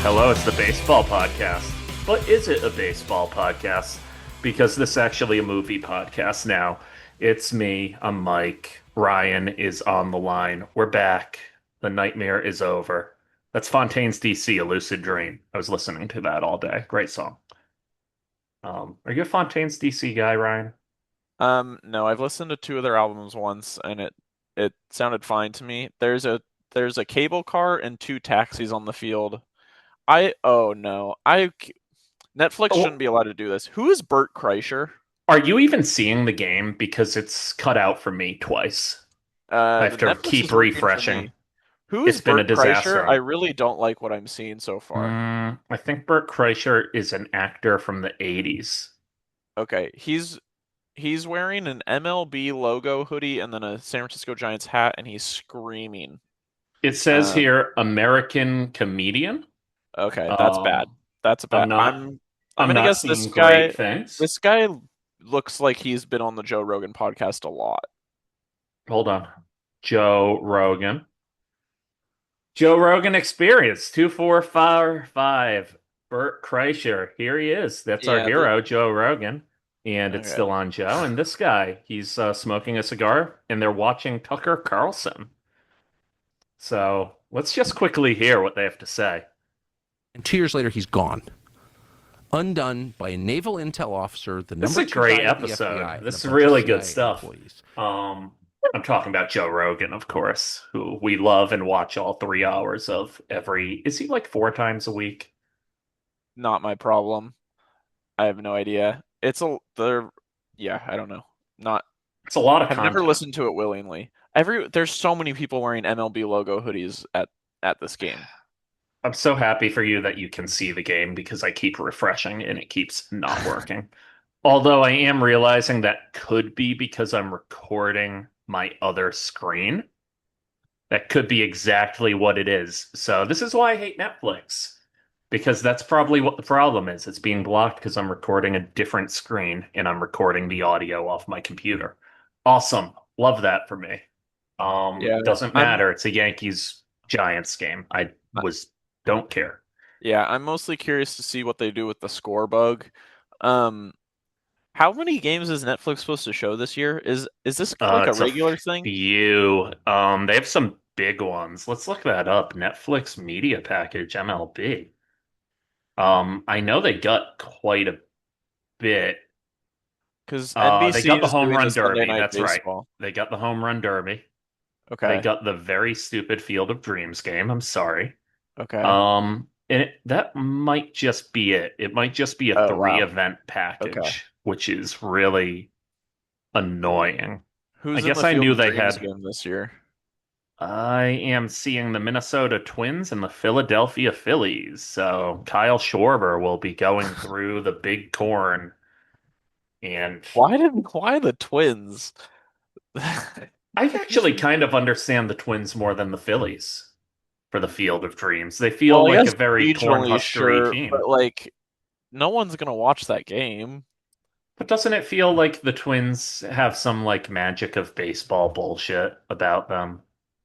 Hello, it's the baseball podcast. But is it a baseball podcast? Because this is actually a movie podcast now. It's me, I'm Mike. Ryan is on the line. We're back. The nightmare is over. That's Fontaine's DC, A Lucid Dream. I was listening to that all day. Great song. Are you a Fontaine's DC guy, Ryan? No, I've listened to two of their albums once and it sounded fine to me. There's a cable car and two taxis on the field. Oh no. Netflix shouldn't Oh, be allowed to do this. Who is Bert Kreischer? are you even seeing the game? Because it's cut out for me twice. I have to Netflix keep is working for refreshing. me. Who It's is been a Bert Kreischer? I disaster. really don't like what I'm seeing so far. I think Bert Kreischer is an actor from the 80s. Okay, he's wearing an MLB logo hoodie and then a San Francisco Giants hat and he's screaming. It says Um, here American comedian. okay, that's bad. Um, That's I'm bad. not I'm I'm gonna not guess seeing great things. this guy looks like he's been on the Joe Rogan podcast a lot. Hold on. Joe Rogan. Joe Rogan Experience 2455. Bert Kreischer. Here he is. That's our Yeah, the hero, Joe Rogan. And it's okay. still on Joe. And this guy, he's smoking a cigar and they're watching Tucker Carlson. So let's just quickly hear what they have to say. And 2 years later, he's gone. Undone by a naval intel officer, the This is number a two great guy at the episode. FBI, and a This is bunch of really good CIA stuff. employees. I'm talking about Joe Rogan, of course, who we love and watch all 3 hours of every. Is he like four times a week? Not my problem. I have no idea. It's a they're yeah, I don't know. Not It's a lot of have never content. listened to it willingly. There's so many people wearing MLB logo hoodies at this game. I'm so happy for you that you can see the game because I keep refreshing and it keeps not working. Although I am realizing that could be because I'm recording my other screen. That could be exactly what it is. So this is why I hate Netflix, because that's probably what the problem is. It's being blocked because I'm recording a different screen and I'm recording the audio off my computer. Awesome. Love that for me. Yeah, Doesn't I'm matter. It's a Yankees Giants game. I was don't care. yeah, I'm mostly curious to see what they do with the score bug. Um, how many games is Netflix supposed to show this year? Is this like a It's a regular thing? few. They have some big ones. Let's look that up. Netflix media package MLB. I know they got quite a bit. Because They NBC got the is home doing the run Sunday derby. Night That's right. Baseball. They got the home run derby. They Okay. got the very stupid Field of Dreams game. I'm sorry. Okay. That might just be it. It might just be a Oh, three wow. event Okay. package, which is really annoying. I Who's in guess the I Field knew of they Dreams had. game this year? I am seeing the Minnesota Twins and the Philadelphia Phillies. So Kyle Schwarber will be going through the big corn. And Why the Twins? I actually kind of understand the Twins more than the Phillies for the Field of Dreams. They feel Well, I like a guess very regionally, cornhuskery sure, team. but like no one's gonna watch that game. But doesn't it feel like the Twins have some like magic of baseball bullshit about them?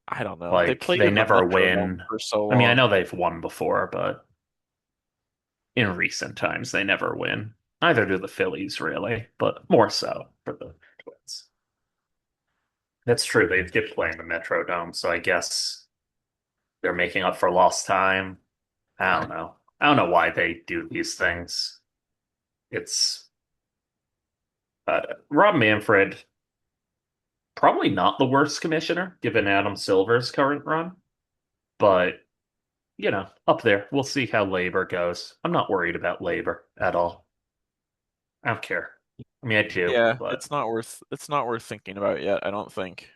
I don't know. They Like played they in the never Metrodome win. for so I mean, I know long. they've won before, but in recent times they never win. Neither do the Phillies really, but more so for the Twins. That's true. They did play in the Metrodome, so I guess they're making up for lost time. I don't know. I don't know why they do these things. It's Rob Manfred, probably not the worst commissioner given Adam Silver's current run, but up there. We'll see how labor goes. I'm not worried about labor at all. I don't care. I mean, I do, Yeah, but it's not worth thinking about yet, I don't think.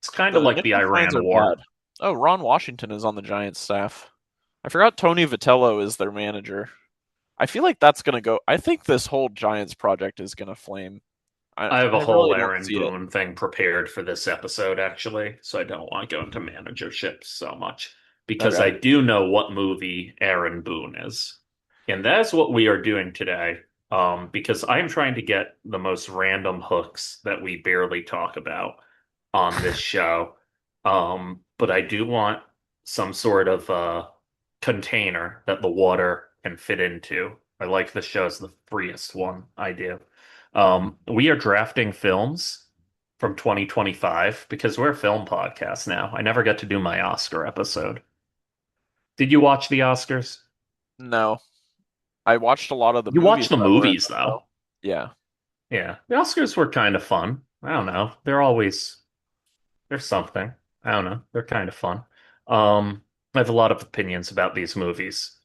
it's kind of The like the Nittany Lions Iran are war. bad. Oh, Ron Washington is on the Giants staff. I forgot Tony Vitello is their manager. I feel like that's gonna go. I think this whole Giants project is gonna flame. I have a I whole really don't Aaron see it. Boone thing prepared for this episode, actually, so I don't want to go into managerships so much because I Okay. do know what movie Aaron Boone is. And that's what we are doing today. Because I'm trying to get the most random hooks that we barely talk about on this show. But I do want some sort of container that the water can fit into. I like the show's the freest one I do. We are drafting films from 2025 because we're a film podcast now. I never got to do my Oscar episode. Did you watch the Oscars? No, I watched a lot of the You movies watched the that were in movies them, though. though. Yeah. Yeah, the Oscars were kind of fun. I don't know. There's something. I don't know. They're kind of fun. I have a lot of opinions about these movies,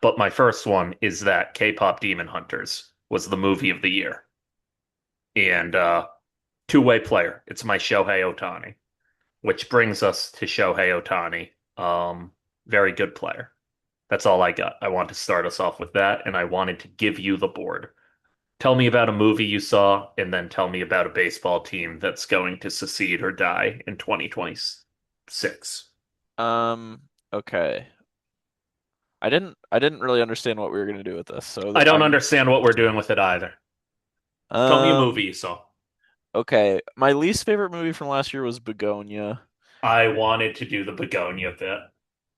but my first one is that K-pop Demon Hunters was the movie of the year. And two-way player. It's my Shohei Ohtani, which brings us to Shohei Ohtani. Very good player. That's all I got. I want to start us off with that, and I wanted to give you the board. Tell me about a movie you saw, and then tell me about a baseball team that's going to succeed or die in 2026. Um, okay. I didn't really understand what we were gonna do with this, so I don't I'm understand what we're doing with it either. Tell me a movie um you saw. okay. My least favorite movie from last year was Begonia. I wanted to do the Begonia bit.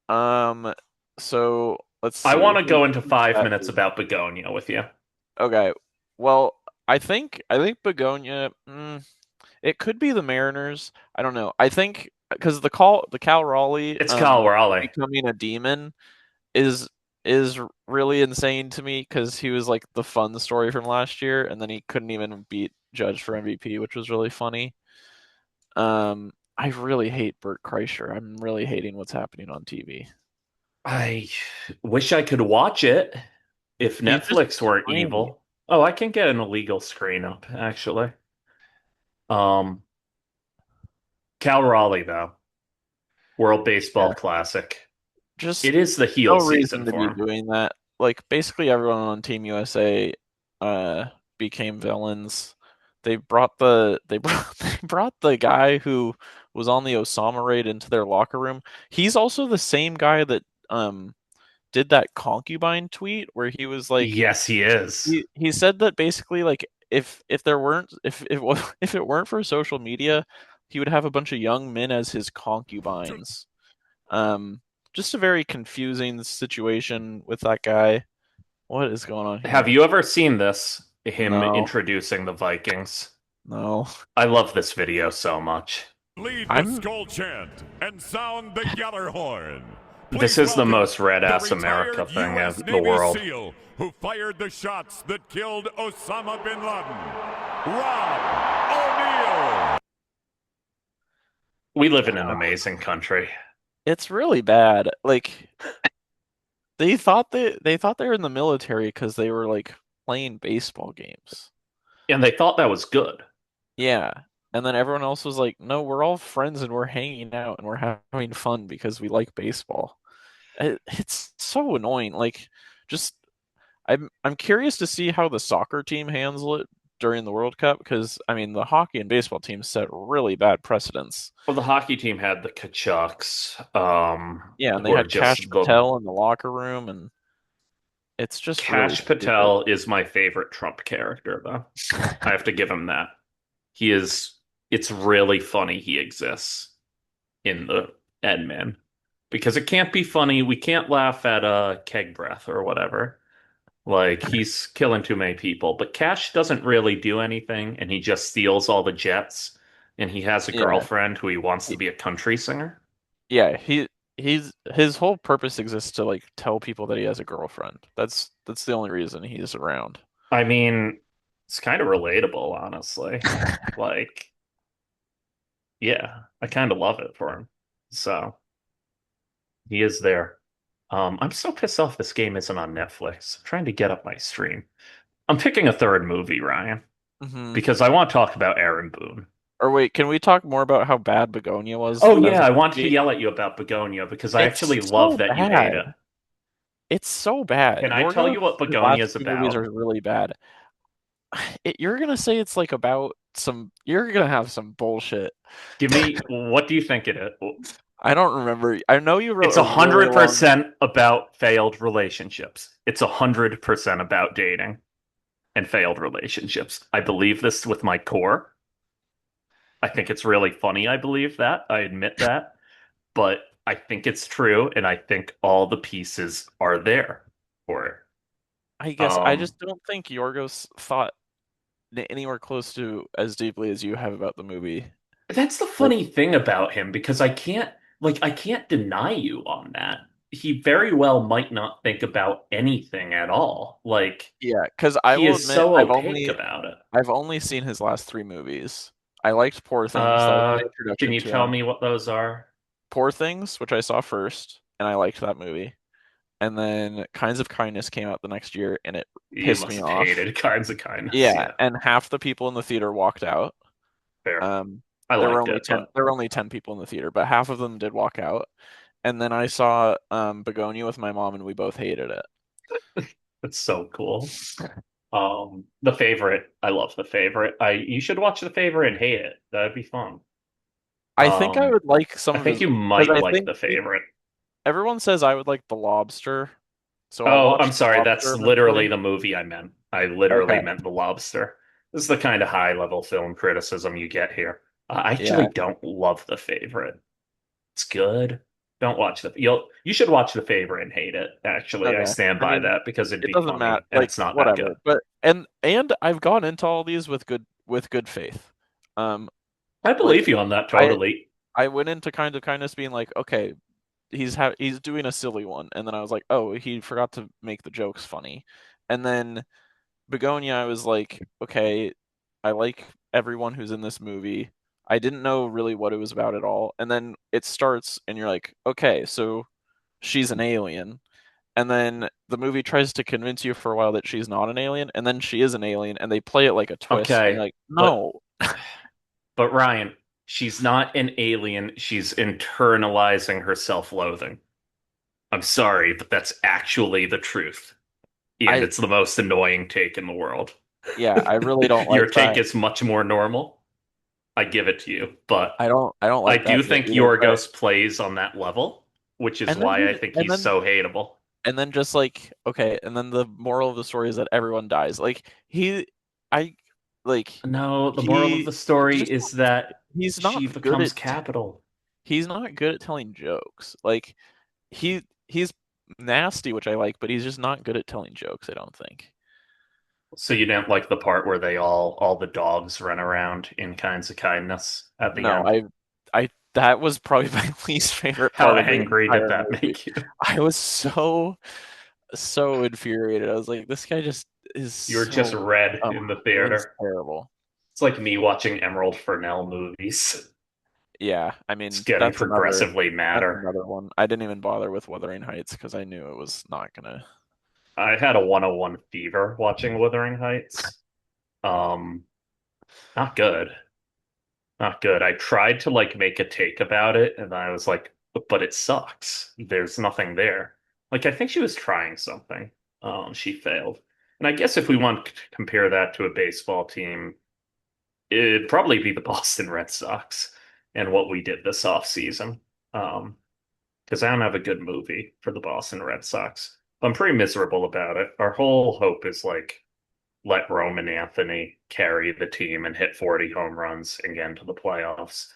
Um, so let's I see. want to go into Who's 5 minutes about Begonia with you. Okay. Well, I think Begonia. It could be the Mariners. I don't know. I think because the Cal Raleigh It's Kyle Raleigh. becoming a demon is is really insane to me because he was like the fun story from last year, and then he couldn't even beat Judge for MVP, which was really funny. I really hate Bert Kreischer. I'm really hating what's happening on TV. I wish I could watch it if He's just Netflix weren't screaming. evil. Oh, I can get an illegal screen up, actually. Um, Cal Raleigh, though, World Baseball Yeah, Classic. just It is the no heel season reason to for be him. doing that. Like basically everyone on Team USA uh became villains. They brought the guy who was on the Osama raid into their locker room. He's also the same guy that did that concubine tweet where he was like Yes, he is. he said that basically like if there weren't if if it weren't for social media, he would have a bunch of young men as his concubines. Um, just a very confusing situation with that guy. What is going on Have here? you ever seen this? Him No, introducing the Vikings. no. I love this video so much. Lead the I'm skull chant and sound the Yeller horn. This Please is the welcome most red the ass America retired thing U.S. in the Navy world. SEAL who fired the shots that killed Osama bin Laden. Rob O'Neill. We live in an amazing country. it's really bad. Like they thought they were in the military because they were like playing baseball games. And they thought that was good. Yeah. And then everyone else was like, "No, we're all friends and we're hanging out and we're having fun because we like baseball." It's so annoying. Like just I'm curious to see how the soccer team handle it during the World Cup because I mean the hockey and baseball teams set really bad precedents. Well, the hockey team had the Kachucks, Yeah, and who they are had just Cash the Patel in the locker room, and it's just really Cash stupid. Patel is my favorite Trump character, though. I have to give him that. He is, it's really funny he exists in the Edman because it can't be funny. We can't laugh at keg breath or whatever. Like he's killing too many people, but Cash doesn't really do anything and he just steals all the jets and he has a Yeah, girlfriend who he wants to he, be a country singer. yeah, he's his whole purpose exists to like tell people that he has a girlfriend. That's the only reason he's around. I mean, it's kind of relatable, honestly. Like, yeah, I kind of love it for him. So he is there. I'm so pissed off this game isn't on Netflix. I'm trying to get up my stream. I'm picking a third movie, Ryan, hmm because I want to talk about Aaron Boone. Or wait, can we talk more about how bad Begonia was Oh as yeah, a I wanted to movie? yell at you about Begonia because I It's actually love so that you hate bad. it. It's so bad. Can I tell you Yorgos' what Begonia last is two movies about? are really bad. You're gonna say it's like about some. You're gonna have some bullshit. Give me, what do you think it is? I don't remember. I know you wrote It's a a really hundred long. percent about failed relationships. It's 100% about dating and failed relationships. I believe this with my core. I think it's really funny. I believe that. I admit that. But I think it's true, and I think all the pieces are there for it. I guess I Um, just don't think Yorgos thought anywhere close to as deeply as you have about the movie. that's the Like, funny thing about him because I can't deny you on that. He very well might not think about anything at all. Like yeah, because I he will is admit so opaque about it. I've only seen his last three movies. I liked Poor Things. That was Uh, my can introduction you to tell him. me what those are? Poor Things, which I saw first, and I liked that movie. And then Kinds of Kindness came out the next year, and it You pissed must me have off. hated Kinds of Kindness. Yeah, Yeah, and half the people in the theater walked out. fair. Um, I there were liked only it, 10, but there were only 10 people in the theater, but half of them did walk out. And then I saw Begonia with my mom, and we both hated it. it's so cool. The Favorite. I love The Favorite. I You should watch The Favorite and hate it. That'd be fun. I think I Um, would like some I of think his you because might I like think The Favorite. everyone says I would like The Lobster, so I'll Oh, watch I'm The sorry. That's Lobster literally eventually. the movie I meant. I literally Okay, meant The Lobster. This is the kind of high level film criticism you get here. I actually yeah, don't love The Favorite. It's good. Don't watch you should watch The Favorite and hate it. Actually, I okay. stand I by mean, that because it'd it be doesn't matter. funny and Like it's not that good. whatever. But and I've gone into all these with good faith. Um, I like believe you on that I totally. I went into Kind of Kindness being like, okay, he's doing a silly one, and then I was like, oh, he forgot to make the jokes funny, and then Begonia, I was like, okay, I like everyone who's in this movie. I didn't know really what it was about at all, and then it starts, and you're like, okay, so she's an alien, and then the movie tries to convince you for a while that she's not an alien, and then she is an alien, and they play it like a twist, and you're Okay, like, but no, Ryan, she's not an alien. She's internalizing her self-loathing. I'm sorry, but that's actually the truth. And I it's the most annoying take in the world. yeah, I really don't Your like take that. is much more normal. I give it to you. But I don't I like do that bit think either. But Yorgos plays on that level, which is and then why I just think he's so hateable. and then just like okay, and then the moral of the story is that everyone dies. Like I like No, the moral of he the story just is that he's she not good becomes at capital. he's not good at telling jokes. Like he's nasty, which I like, but he's just not good at telling jokes, I don't think. So you didn't like the part where all the dogs run around in Kinds of Kindness at the No, end? I that was probably my least favorite How part of the angry did entire that movie. make you? I was so infuriated. I was like, this guy just is You were just so red in the it was theater. terrible. It's like me watching Emerald Fennell movies. Yeah, I It's mean getting progressively that's madder. another one. I didn't even bother with Wuthering Heights because I knew it was not gonna. I had a 101 fever watching Wuthering Heights. Um, Not good. Not good. I tried to like make a take about it, and I was like, but it sucks. There's nothing there. Like, I think she was trying something. She failed. And I guess if we want to compare that to a baseball team, it'd probably be the Boston Red Sox and what we did this offseason. Because I don't have a good movie for the Boston Red Sox. I'm pretty miserable about it. Our whole hope is like let Roman Anthony carry the team and hit 40 home runs and get into the playoffs.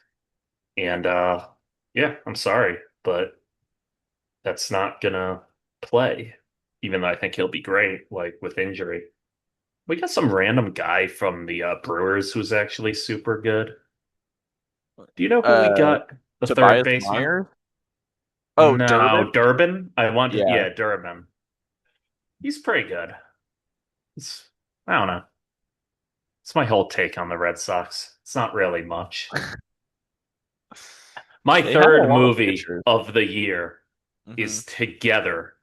And yeah, I'm sorry, but that's not gonna play, even though I think he'll be great, like with injury. We got some random guy from the Brewers who's actually super good. Do you know who we Uh, got? The third Tobias baseman? Meyer. Oh, No, Durbin. Durbin. Yeah, Yeah, Durbin. He's pretty good. It's, I don't know. It's my whole take on the Red Sox. It's not really much. My they have a third lot of movie pitchers. of the year Hmm. is Together,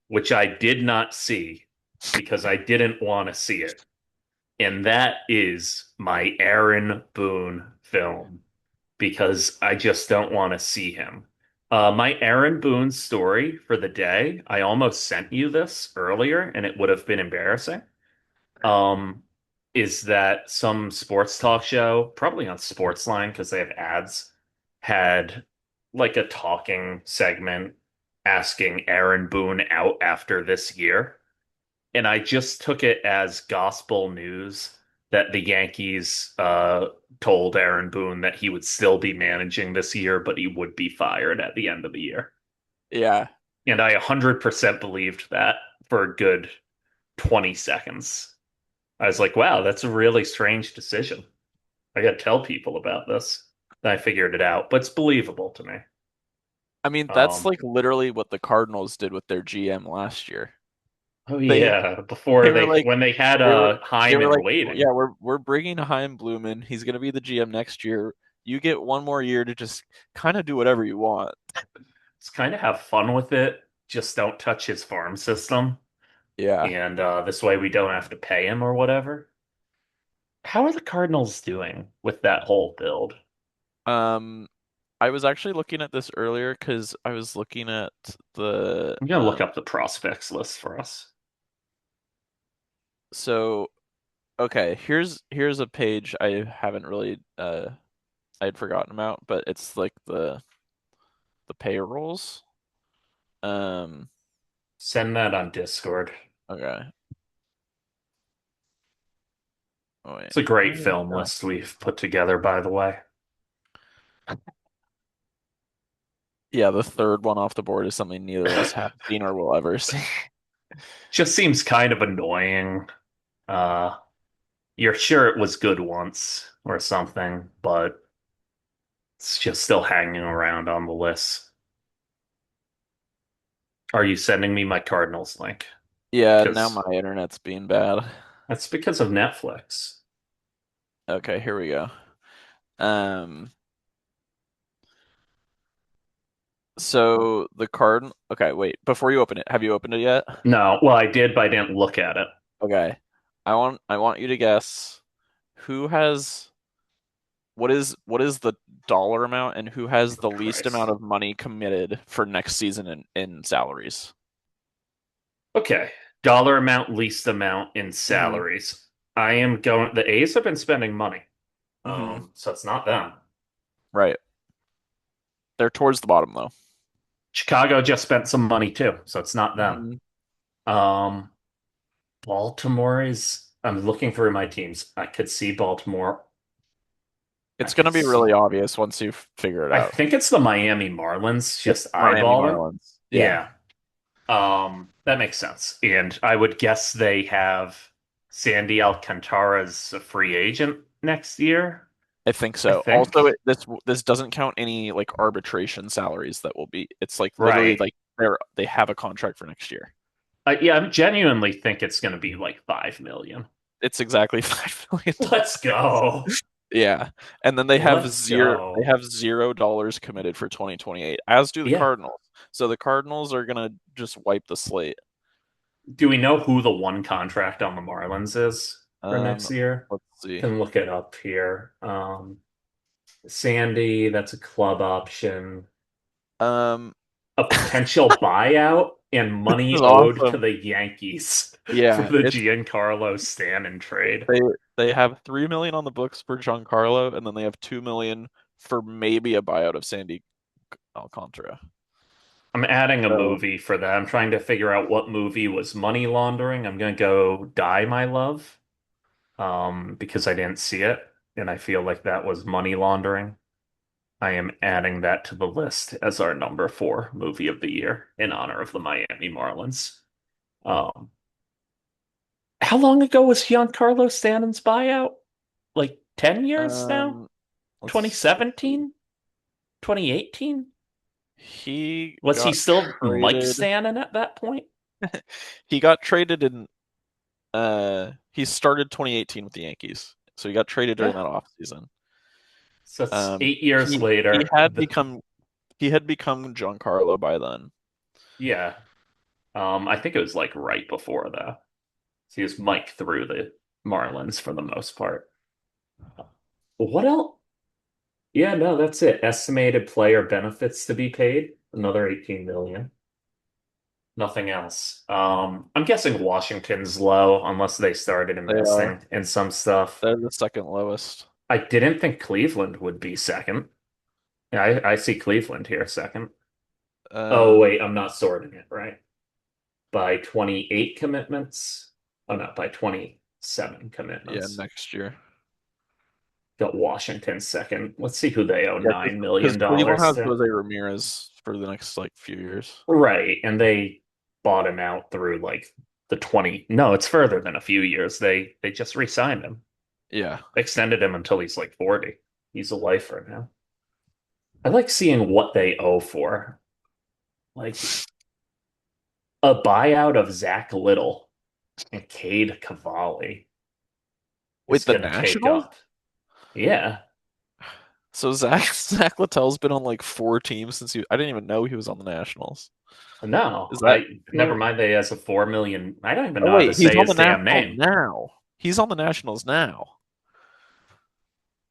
which I did not see because I didn't want to see it. And that is my Aaron Boone film because I just don't want to see him. My Aaron Boone story for the day, I almost sent you this earlier and it would have been embarrassing. Um, is that some sports talk show, probably on Sportsline because they have ads, had like a talking segment asking Aaron Boone out after this year. And I just took it as gospel news that the Yankees told Aaron Boone that he would still be managing this year, but he would be fired at the end of the year. Yeah. And I 100% believed that for a good 20 seconds. I was like, wow, that's a really strange decision. I got to tell people about this. Then I figured it out, but it's believable to me. I mean, that's Um, like literally what the Cardinals did with their GM last year. oh They yeah, they before were like when they had they were they were Hyman like, waiting. yeah, we're bringing Chaim Bloom in. He's gonna be the GM next year. You get one more year to just kind of do whatever you want. Let's kind of have fun with it. Just don't touch his farm system, Yeah. and this way we don't have to pay him or whatever. How are the Cardinals doing with that whole build? Um, I was actually looking at this earlier because I was looking at the I'm gonna look up the prospects list for us. so okay, here's a page I haven't really I had forgotten about, but it's like the payrolls. Um, Send that on Discord. okay. Oh wait, It's a where great did it film go? list we've put together, by the way. Yeah, the third one off the board is something neither of us have seen or will ever see. Just seems kind of annoying. Uh, you're sure it was good once or something, but it's just still hanging around on the list. Are you sending me my Cardinals link? Yeah, now Because my internet's being bad. that's because of Netflix. Okay, here we go. Um, so the card. Okay, wait. Before you open it, have you opened it yet? No, well, I did, but I didn't look at it. Okay. I want you to guess who has what is the dollar amount and who has the least amount Christ. of money committed for next season in salaries. Okay. Dollar amount, least amount in Mm-hmm. salaries. I am going, the A's have been spending money. Mm-hmm. So it's not them. Right. They're towards the bottom though. Chicago just spent some money too, so it's not them. Mm-hmm. Um, Baltimore is, I'm looking through my teams. I could see Baltimore. I It's could gonna be really see, obvious once you figure it I out. think it's the Miami Marlins, It's just Miami eyeballing. Marlins. Yeah. Yeah. That makes sense. And I would guess they have Sandy Alcantara as a free agent next year, I think I so. Also, think. this doesn't count any like arbitration salaries that will be. It's like literally Right. like they have a contract for next year. Yeah, I genuinely think it's going to be like 5 million. It's exactly $5 million. Let's go. Yeah. And then Let's they go. have $0 committed for 2028, as do the Yeah. Cardinals. So the Cardinals are gonna just wipe the slate. Do we know who the one contract on the Marlins is for Um, next year? let's see. Can look it up here. Sandy, that's a club option. Um, A potential buyout and this money is owed to awesome. the Yankees for Yeah, the it's Giancarlo Stanton trade. they they have 3 million on the books for Giancarlo, and then they have 2 million for maybe a buyout of Sandy Alcantara. I'm adding a So movie for that. I'm trying to figure out what movie was money laundering. I'm gonna go Die My Love, because I didn't see it, and I feel like that was money laundering. I am adding that to the list as our number 4 movie of the year in honor of the Miami Marlins. Um, how long ago was Giancarlo Stanton's buyout? Like 10 years now? um, let's see. 2017? 2018? He Was he got still Mike traded. Stanton at that point? He got traded in he started 2018 with the Yankees. So he got traded during Yeah. that offseason. So it's Um 8 years he later. had become Giancarlo by then. Yeah. I think it was like right before that. So he was Mike through the Marlins for the most part. What else? Yeah, no, that's it. Estimated player benefits to be paid, another 18 million. Nothing else. I'm guessing Washington's low unless they started They are. investing in some stuff. They're the second lowest. I didn't think Cleveland would be second. I see Cleveland here second. Oh, Um wait, I'm not sorting it right. By 28 commitments. Oh, no, by 20 7 Yeah, commitments. next year. Got Washington second. Let's see who they owe Yeah, $9 because million Cleveland dollars has to. Jose Ramirez for the next like few years. Right, and they bought him out through like the 20. No, it's further than a few years. They just re-signed him. Yeah. They extended him until he's like 40. He's a lifer now. I like seeing what they owe for. Like a buyout of Zach Little and Cade Cavalli is Wait, the gonna take Nationals? up. Yeah. So Zach Littell's been on like 4 teams since I didn't even know he was on the Nationals. No, Is that I never true? mind they has a 4 million. I don't even Oh know how to wait, he's say on the his damn Nationals name. now. He's on the Nationals now.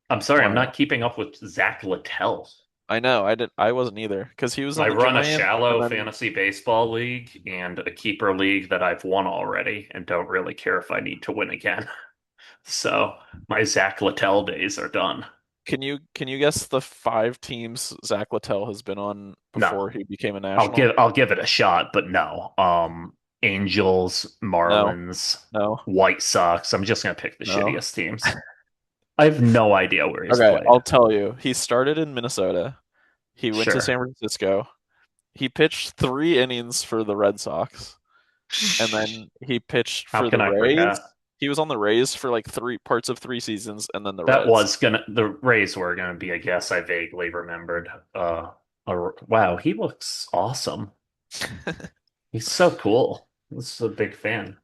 I'm sorry, I'm not Wow. keeping up with Zach Littell. I know. I wasn't either because he was on I the run a Giants and shallow then fantasy baseball league and a keeper league that I've won already and don't really care if I need to win again. So my Zach Littell days are done. can you guess the 5 teams Zach Littell has been on No, before he became a I'll give National? I'll give it a shot, but no. Angels, No, Marlins, no, White Sox. I'm just gonna pick the no. shittiest teams. I have no idea where he's Okay, played. I'll tell you. He started in Minnesota. He went to Sure. San Francisco. He pitched 3 innings for the Red Sox, and then he pitched How for can the I Rays. forget? He was on the Rays for like 3 seasons, and then the That Reds. was gonna the Rays were gonna be a guess I vaguely remembered. Wow, he looks awesome. He's so cool. This is a big fan.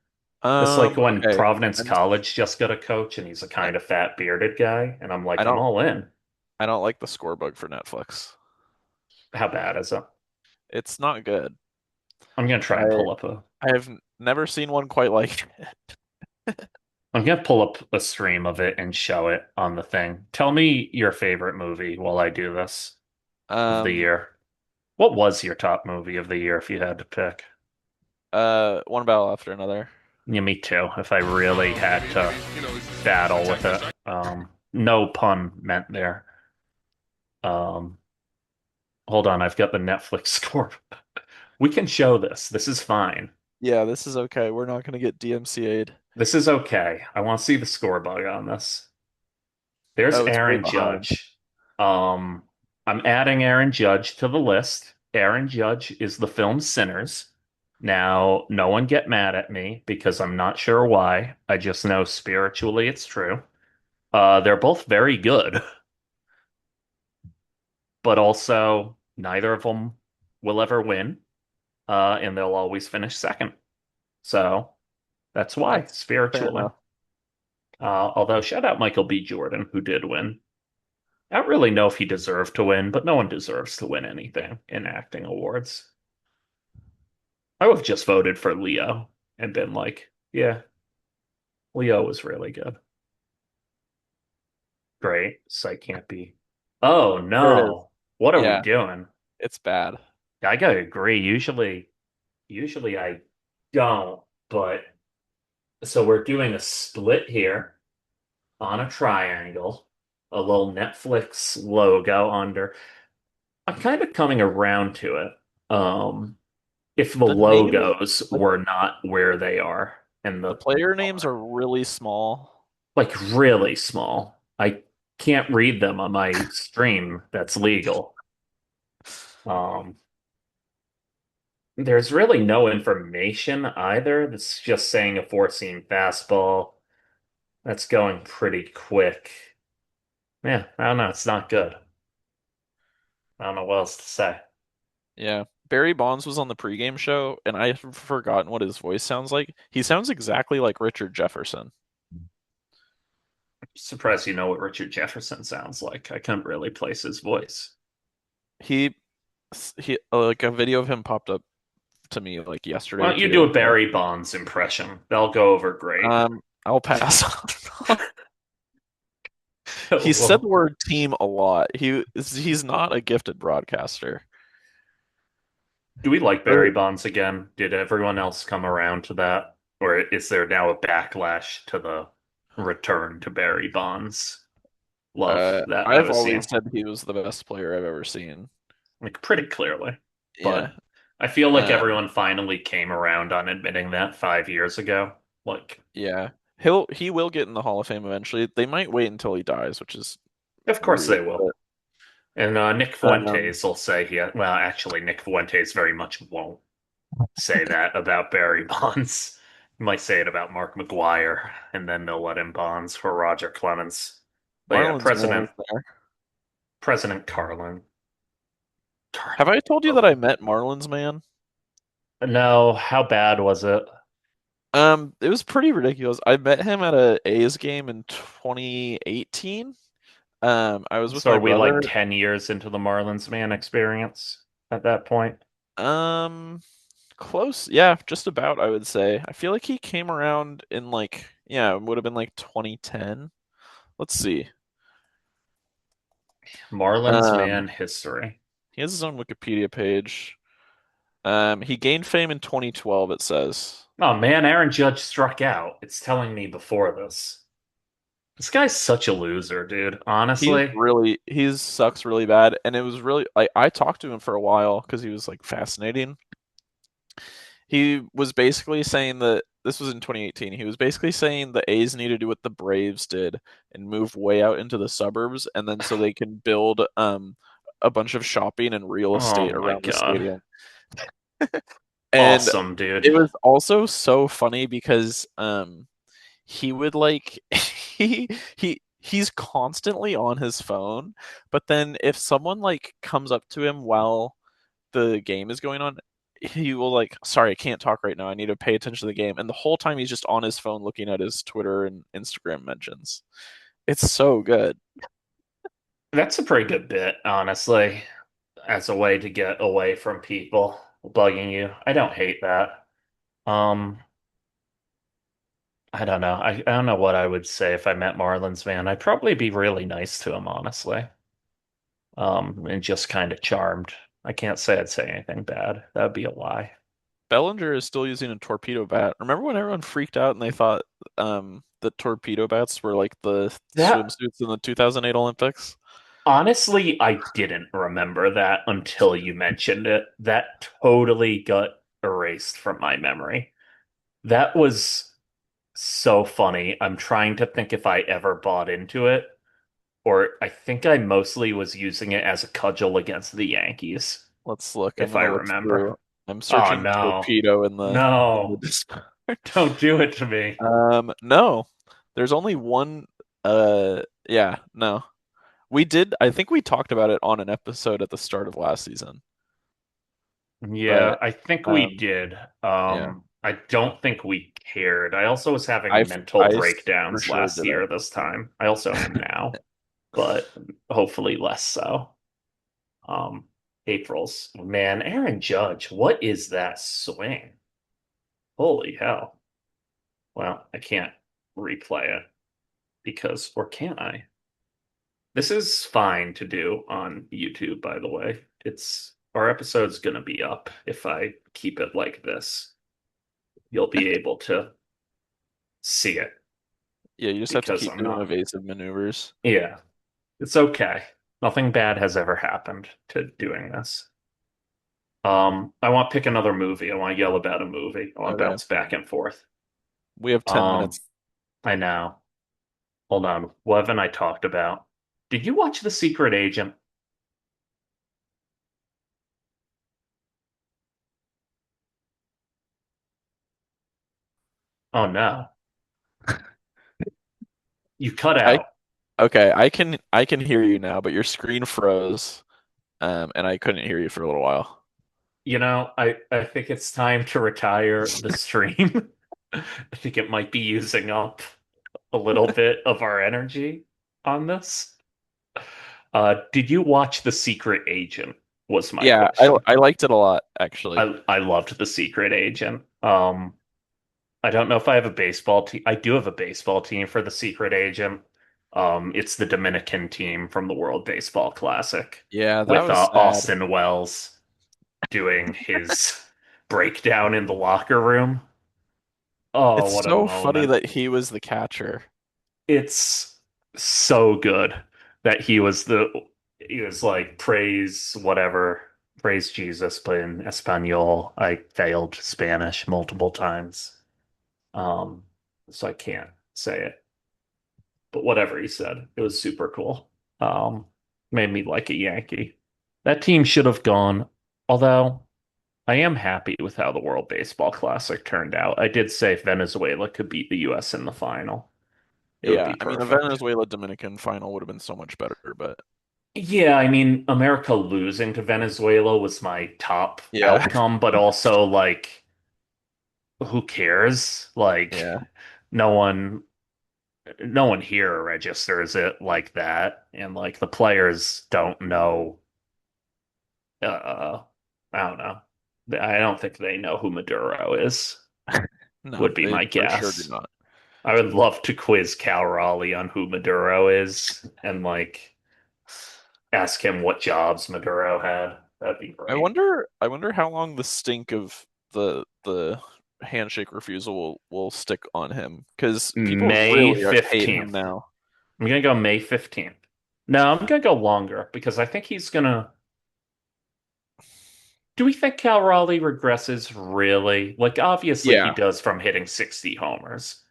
It's like when Okay. Providence I'm, College just got a coach and he's a I, kind of fat bearded guy, and I'm I like, I'm don't all in. I don't like the scorebug for Netflix. How bad is it? It's not good. I'm gonna try and I pull up a I have never seen one quite like it. I'm gonna pull up a stream of it and show it on the thing. Tell me your favorite movie while I do this of the Um, year. What was your top movie of the year if you had to pick? one battle after another. Yeah, me too. If I really had to battle with it. No pun meant there. Um, hold on, I've got the Netflix score. We can show this. This is fine. Yeah, this is okay. We're not gonna get DMCA'd. This is okay. I want to see the score bug on this. There's Oh, it's way Aaron behind. Judge. Um, I'm adding Aaron Judge to the list. Aaron Judge is the film Sinners. Now, no one get mad at me because I'm not sure why. I just know spiritually it's true. They're both very good, but also neither of them will ever win, and they'll always finish second. So that's why, That's fair spiritually. enough. Although, shout out Michael B. Jordan, who did win. I don't really know if he deserved to win, but no one deserves to win anything in acting awards. I would have just voted for Leo and been like, yeah, Leo was really good. Great. Psych can't be. Oh There it is. no. What are we Yeah, doing? it's bad. I gotta agree. Usually I don't, but so we're doing a split here on a triangle, a little Netflix logo under. I'm kind of coming around to it. If the The names, logos like were not where they are and the the player names color, are really small. like really small. I can't read them on my stream. That's legal. Um, there's really no information either. It's just saying a four-seam fastball. That's going pretty quick. Yeah, I don't know. It's not good. I don't know what else to say. Yeah. Barry Bonds was on the pregame show, and I've forgotten what his voice sounds like. He sounds exactly like Richard Jefferson. Surprised you know what Richard Jefferson sounds like. I couldn't really place his voice. He he like a video of him popped up to me like yesterday Why or don't you two do days a ago. Barry Bonds impression? They'll go over great. I'll pass on. He said the Well, word team a lot. He's not a gifted broadcaster. do we like Barry Or Bonds again? Did everyone else come around to that? Or is there now a backlash to the return to Barry Bonds love that I I've was always seeing? said he was the best player I've ever seen. Like pretty clearly. Yeah. But I feel like Uh, everyone finally came around on admitting that 5 years ago. Like, yeah. he will get in the Hall of Fame eventually. They might wait until he dies, which is Of course rude. they will. And Nick Um, Fuentes will say well, actually, Nick Fuentes very much won't say that about Barry Bonds. He might say it about Mark McGuire, and then they'll let in Bonds for Roger Clemens. But yeah, Marlins man is there. President Carlin. Have I told you that I met Marlins man? No, how bad was it? It was pretty ridiculous. I met him at a A's game in 2018. I was with So my are we like brother. 10 years into the Marlins man experience at that point? Um, Close. Yeah, just about, I would say. I feel like he came around in like, yeah, it would have been like 2010. Let's see. Marlins Um, man history. he has his own Wikipedia page. He gained fame in 2012, it says. Oh man, Aaron Judge struck out. It's telling me before this. This guy's such a loser, dude. Honestly. He sucks really bad, and it was really like I talked to him for a while because he was like fascinating. He was basically saying that this was in 2018. He was basically saying the A's need to do what the Braves did and move way out into the suburbs, and then so they can build a bunch of shopping and real Oh estate my around the God. stadium. And Awesome, dude. it was also so funny because he would like he's constantly on his phone, but then if someone like comes up to him while the game is going on, he will like, sorry, I can't talk right now. I need to pay attention to the game. And the whole time he's just on his phone looking at his Twitter and Instagram mentions. It's so good. That's a pretty good bit, honestly, as a way to get away from people bugging you. I don't hate that. Um, I don't know. I don't know what I would say if I met Marlins man. I'd probably be really nice to him, honestly. And just kind of charmed. I can't say I'd say anything bad. That would be a lie. Bellinger is still using a torpedo bat. Remember when everyone freaked out and they thought the torpedo bats were like the That swimsuits in the 2008 Olympics? honestly, I didn't remember that until you mentioned it. That totally got erased from my memory. That was so funny. I'm trying to think if I ever bought into it, or I think I mostly was using it as a cudgel against the Yankees, Let's look. I'm if I gonna look remember. through. I'm Oh searching no. torpedo in the No. Discord. Don't do it to me. No. There's only one yeah, no. I think we talked about it on an episode at the start of last season. Yeah, But I think we um did. yeah. I don't think we cared. I also was having I've mental I for breakdowns sure last didn't. year this time. I also am now, but hopefully less so. Um, April's man, Aaron Judge, what is that swing? Holy hell. Well, I can't replay it because, or can I? This is fine to do on YouTube, by the way. Our episode's gonna be up if I keep it like this. You'll be able to see it Yeah, you just have to because keep I'm doing not. evasive maneuvers. Yeah, it's okay. Nothing bad has ever happened to doing this. I want to pick another movie. I want to yell about a movie. I want to Okay. bounce back and forth. We have 10 Um, minutes. I know. Hold on. What haven't I talked about? Did you watch The Secret Agent? Oh no. You cut I out. okay, I can hear you now, but your screen froze. And I couldn't hear you for a little while. I think it's time to retire the stream. I think it might be using up a little bit of our energy on this. Did you watch The Secret Agent? Was my Yeah, question. I liked it a lot, actually. I loved The Secret Agent. I don't know if I have a baseball team. I do have a baseball team for The Secret Agent. It's the Dominican team from the World Baseball Classic Yeah, that with was sad. Austin Wells doing his breakdown in the locker room. Oh, It's what a so funny moment. that he was the catcher. It's so good that he was like praise whatever, praise Jesus, but in Espanol, I failed Spanish multiple times. Um, so I can't say it, but whatever he said, it was super cool. Um, Made me like a Yankee. That team should have gone, although I am happy with how the World Baseball Classic turned out. I did say if Venezuela could beat the US in the final, it would Yeah, be I mean, a perfect. Venezuela Dominican final would have been so much better, but Yeah, I mean, America losing to Venezuela was my top yeah, outcome, but also like, who cares? Like, yeah, no one, no one here registers it like that, and like the players don't know. Uh, I don't know. I don't think they know who Maduro is. no, Would be they my for sure do guess. not. I would love to quiz Cal Raleigh on who Maduro is and like ask him what jobs Maduro had. That'd be great. I wonder how long the stink of the handshake refusal will stick on him because people May really hate him 15th. now. I'm gonna go May 15th. No, I'm gonna go longer because I think he's gonna. Do we think Cal Raleigh regresses really? Like, obviously he Yeah, does from hitting 60 homers,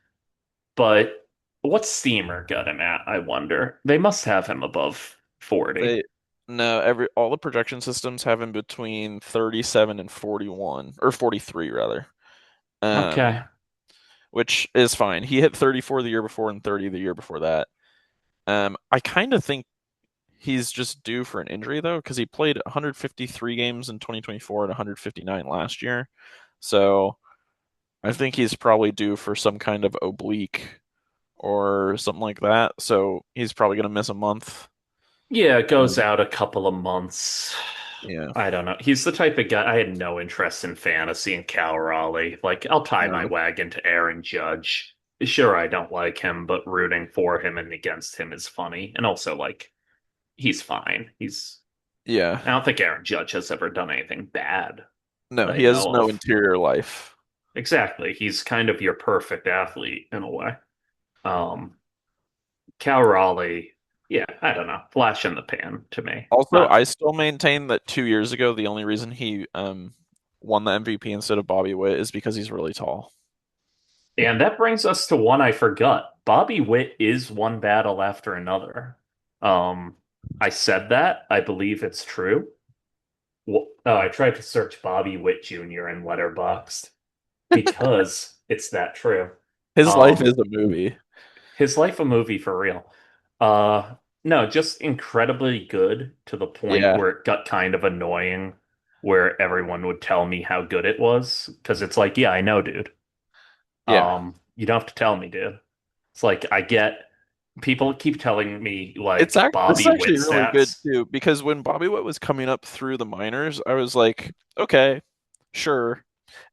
but what's Steamer got him at? I wonder. They must have him above 40. they no every all the projection systems have him between 37 and 41 or 43 rather. Okay. Um, which is fine. He hit 34 the year before and 30 the year before that. I kind of think he's just due for an injury though, because he played 153 games in 2024 and 159 last year. So I think he's probably due for some kind of oblique or something like that. So he's probably going to miss a month. Yeah, it goes And out a couple of months. yeah, I don't know. He's the type of guy I had no interest in fantasy and Cal Raleigh. Like, I'll tie my no, wagon to Aaron Judge. Sure, I don't like him, but rooting for him and against him is funny. And also, like, he's fine. yeah, I don't think Aaron Judge has ever done anything bad no, that I he has know no of. interior life. Exactly. He's kind of your perfect athlete in a way. Um, Cal Raleigh, yeah, I don't know. Flash in the pan to me. Also, Not I still maintain that 2 years ago, the only reason he won the MVP instead of Bobby Witt is because he's really tall. And that brings us to one I forgot. Bobby Witt is one battle after another. Um, I said that. I believe it's true. Well, I tried to search Bobby Witt Jr. in Letterboxd because it's that true. His life Um, is a movie. his life a movie for real. Uh, no, just incredibly good to the point Yeah, where it got kind of annoying, where everyone would tell me how good it was because it's like, yeah, I know, dude. yeah. You don't have to tell me, dude. It's like I get people keep telling me like This is Bobby actually Witt really good stats. too because when Bobby Witt was coming up through the minors, I was like, okay, sure.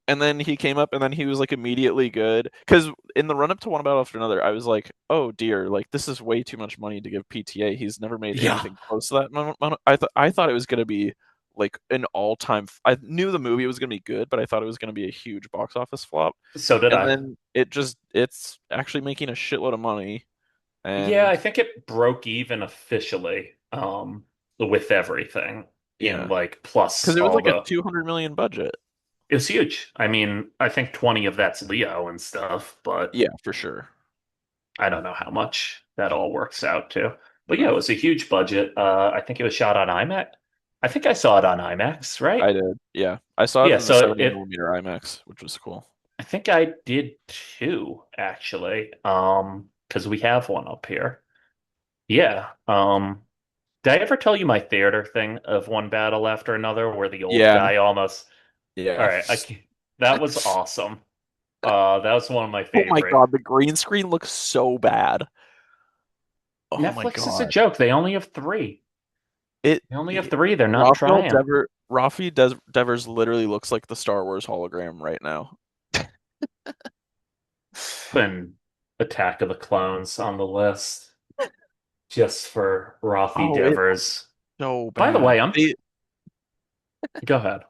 And then he came up and then he was like immediately good. Because in the run up to one battle after another, I was like, oh dear, like this is way too much money to give PTA. He's never made Yeah, anything close to that I thought it was gonna be like an all time. I knew the movie was gonna be good, but I thought it was gonna be a huge box office flop. so did And I. then it's actually making a shitload of money. Yeah, I And think it broke even officially with everything in yeah, like plus because it was all like a the 200 million budget. it was huge. I mean, I think 20 of that's Leo and stuff, but Yeah, for sure. I don't know how much that all works out to. But yeah, No, it was a huge budget. I think it was shot on IMAX. I think I saw it on IMAX, right? I did. Yeah, I saw it Yeah, in the so 70 it millimeter IMAX, which was cool. I think I did too, actually. Because we have one up here. Yeah. Did I ever tell you my theater thing of one battle after another where the old Yeah, guy almost all yeah. right, that was awesome. That was one of my Oh my favorite. god, the green screen looks so bad. Oh my Netflix is a god. joke. They only have three. It, They only have it three. They're not Raphael trying. Dever Devers literally looks like the Star Wars hologram right now. Putting Attack of the Clones on the list just for Rafi Oh, it's Devers. so By the bad. way, I'm go ahead.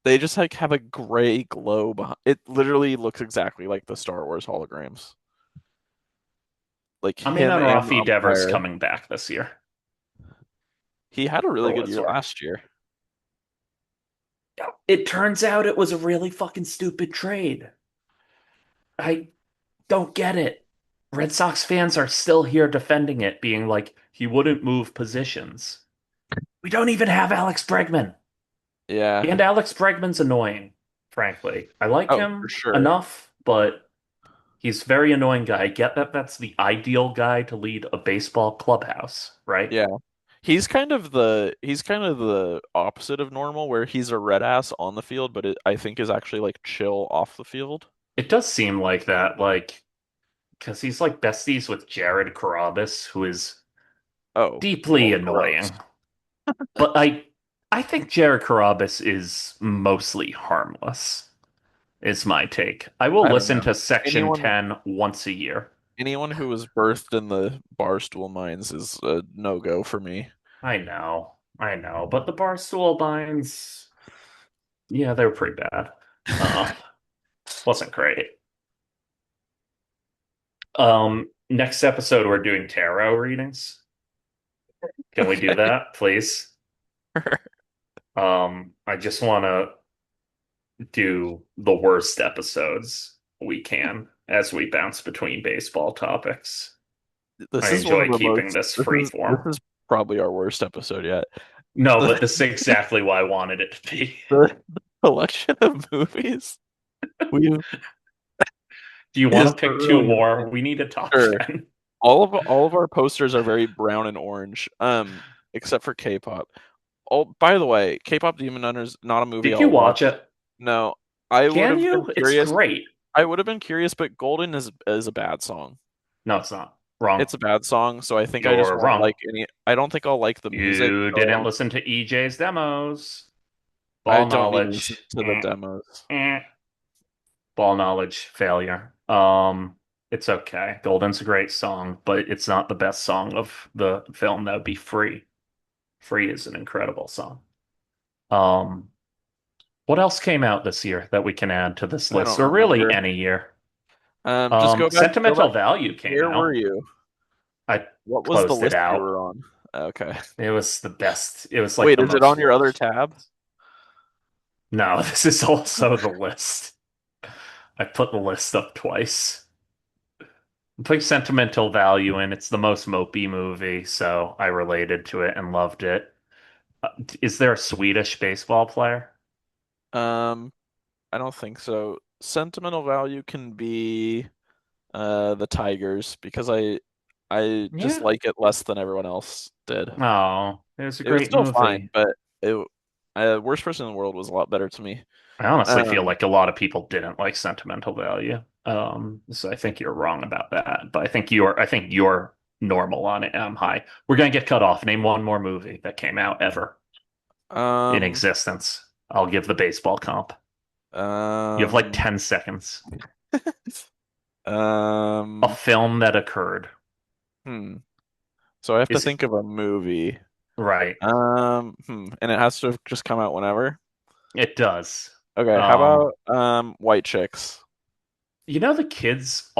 They just like have a gray glow behind. It literally looks exactly like the Star Wars holograms. Like I'm in him on and the Rafi Devers umpire. coming back this year, He had a for really what good it's year worth. last year. It turns out it was a really fucking stupid trade. I don't get it. Red Sox fans are still here defending it, being like, he wouldn't move positions. We don't even have Alex Bregman. Yeah. And Alex Bregman's annoying, frankly. I like Oh, for him sure. enough, but he's a very annoying guy. I get that that's the ideal guy to lead a baseball clubhouse, right? Yeah. He's kind of the opposite of normal, where he's a red ass on the field, but I think is actually like chill off the field. It does seem like that, like, because he's like besties with Jared Carabas, who is Oh, deeply well, gross. annoying. But I think Jared Carabas is mostly harmless, is my take. I will I don't listen know. to Section Anyone 10 once a year. anyone who was birthed in the Barstool Mines is a no-go for me. I know, but the Barstool Binds, yeah, they were pretty bad. Uh, wasn't great. Next episode we're doing tarot readings. Can we do Okay. that, please? I just want to do the worst episodes we can as we bounce between baseball topics. I This is one of enjoy the keeping most this this free this form. is probably our worst episode yet. No, The, but this is exactly why I wanted it to be. the collection of movies we Do you want is to pick two really insane. more? We need a top Sure. 10. All of our posters are very brown and orange, except for K-pop. Oh, by the way, K-pop Demon Hunter's not a movie Did you I'll watch watch. it? No, I would Can have been you? It's curious. great. I would have been curious, but Golden is a bad song. No, it's not. Wrong. It's a bad song, so I think I just You're won't wrong. like any. I don't think I'll like the music, You so didn't listen to EJ's demos. I Ball don't need to listen knowledge. to the demos. Eh. Ball knowledge failure. It's okay. Golden's a great song, but it's not the best song of the film. That would be Free. Free is an incredible song. Um, what else came out this year that we can add to this I list, don't or really remember. any year? Just go back. Sentimental Value came Where were out. you? I What was the closed it list you out. were on? Okay. It was the best. It was like Wait, the is it most on your other watched. tab? No, this is also the list. I put the list up twice. I put Sentimental Value in. It's the most mopey movie, so I related to it and loved it. Is there a Swedish baseball player? Um, I don't think so. Sentimental value can be the Tigers because I just Yeah. like it less than everyone else did. Oh, it was a It was great still fine, movie. but it Worst Person in the World was a lot better to me. I honestly feel Um, like a lot of people didn't like Sentimental Value. So I think you're wrong about that. But I think you're normal on it. I'm high. We're gonna get cut off. Name one more movie that came out ever in um, existence. I'll give the baseball comp. You have like um, 10 seconds. A um, film that occurred. hmm. So I have to Is think of a movie. right. And it has to have just come out whenever. It does. Okay, how Um, about White Chicks? you know the kids